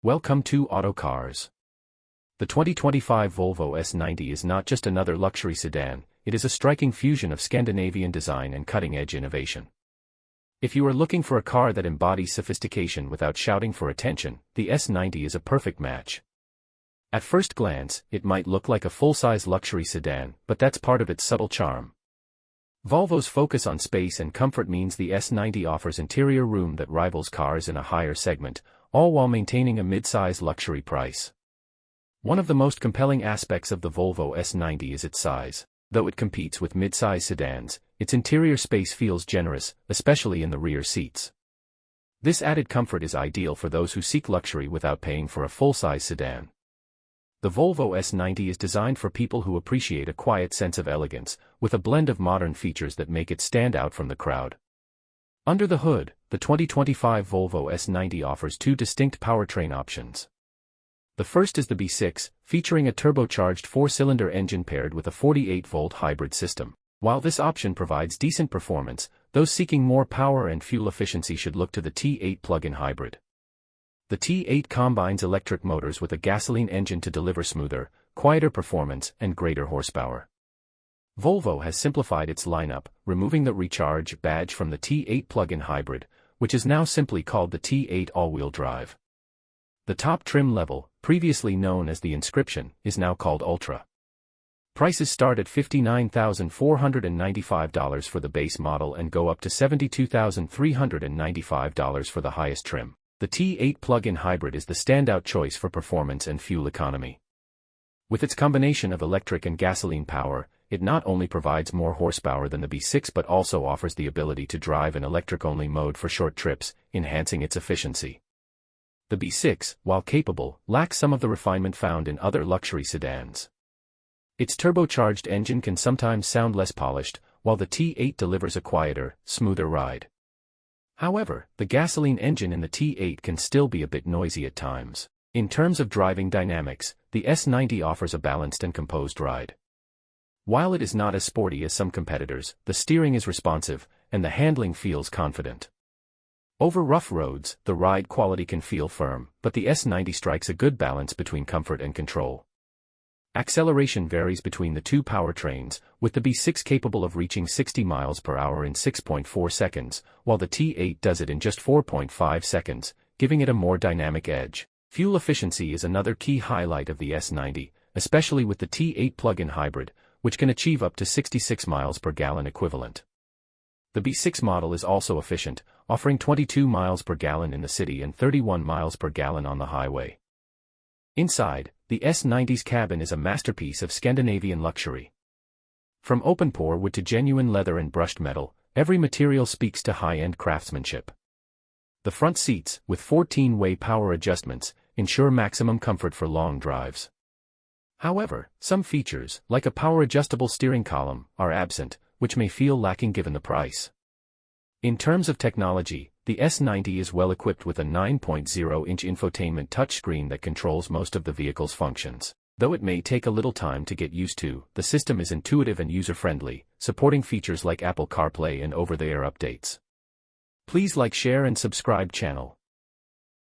Welcome to Auto Cars. The 2025 Volvo S90 is not just another luxury sedan, it is a striking fusion of Scandinavian design and cutting-edge innovation. If you are looking for a car that embodies sophistication without shouting for attention, the S90 is a perfect match. At first glance, it might look like a full-size luxury sedan, but that's part of its subtle charm. Volvo's focus on space and comfort means the S90 offers interior room that rivals cars in a higher segment, all while maintaining a mid-size luxury price. One of the most compelling aspects of the Volvo S90 is its size. Though it competes with mid-size sedans, its interior space feels generous, especially in the rear seats. This added comfort is ideal for those who seek luxury without paying for a full-size sedan. The Volvo S90 is designed for people who appreciate a quiet sense of elegance, with a blend of modern features that make it stand out from the crowd. Under the hood, the 2025 Volvo S90 offers two distinct powertrain options. The first is the B6, featuring a turbocharged 4-cylinder engine paired with a 48-volt hybrid system. While this option provides decent performance, those seeking more power and fuel efficiency should look to the T8 plug-in hybrid. The T8 combines electric motors with a gasoline engine to deliver smoother, quieter performance and greater horsepower. Volvo has simplified its lineup, removing the Recharge badge from the T8 plug-in hybrid, which is now simply called the T8 all-wheel drive. The top trim level, previously known as the Inscription, is now called Ultra. Prices start at $59,495 for the base model and go up to $72,395 for the highest trim. The T8 plug-in hybrid is the standout choice for performance and fuel economy. With its combination of electric and gasoline power, it not only provides more horsepower than the B6 but also offers the ability to drive in electric-only mode for short trips, enhancing its efficiency. The B6, while capable, lacks some of the refinement found in other luxury sedans. Its turbocharged engine can sometimes sound less polished, while the T8 delivers a quieter, smoother ride. However, the gasoline engine in the T8 can still be a bit noisy at times. In terms of driving dynamics, the S90 offers a balanced and composed ride. While it is not as sporty as some competitors, the steering is responsive, and the handling feels confident. Over rough roads, the ride quality can feel firm, but the S90 strikes a good balance between comfort and control. Acceleration varies between the two powertrains, with the B6 capable of reaching 60 miles per hour in 6.4 seconds, while the T8 does it in just 4.5 seconds, giving it a more dynamic edge. Fuel efficiency is another key highlight of the S90, especially with the T8 plug-in hybrid, which can achieve up to 66 miles per gallon equivalent. The B6 model is also efficient, offering 22 miles per gallon in the city and 31 miles per gallon on the highway. Inside, the S90's cabin is a masterpiece of Scandinavian luxury. From open-pore wood to genuine leather and brushed metal, every material speaks to high-end craftsmanship. The front seats, with 14-way power adjustments, ensure maximum comfort for long drives. However, some features, like a power-adjustable steering column, are absent, which may feel lacking given the price. In terms of technology, the S90 is well equipped with a 9.0-inch infotainment touchscreen that controls most of the vehicle's functions. Though it may take a little time to get used to, the system is intuitive and user-friendly, supporting features like Apple CarPlay and over-the-air updates. Please like, share and subscribe channel.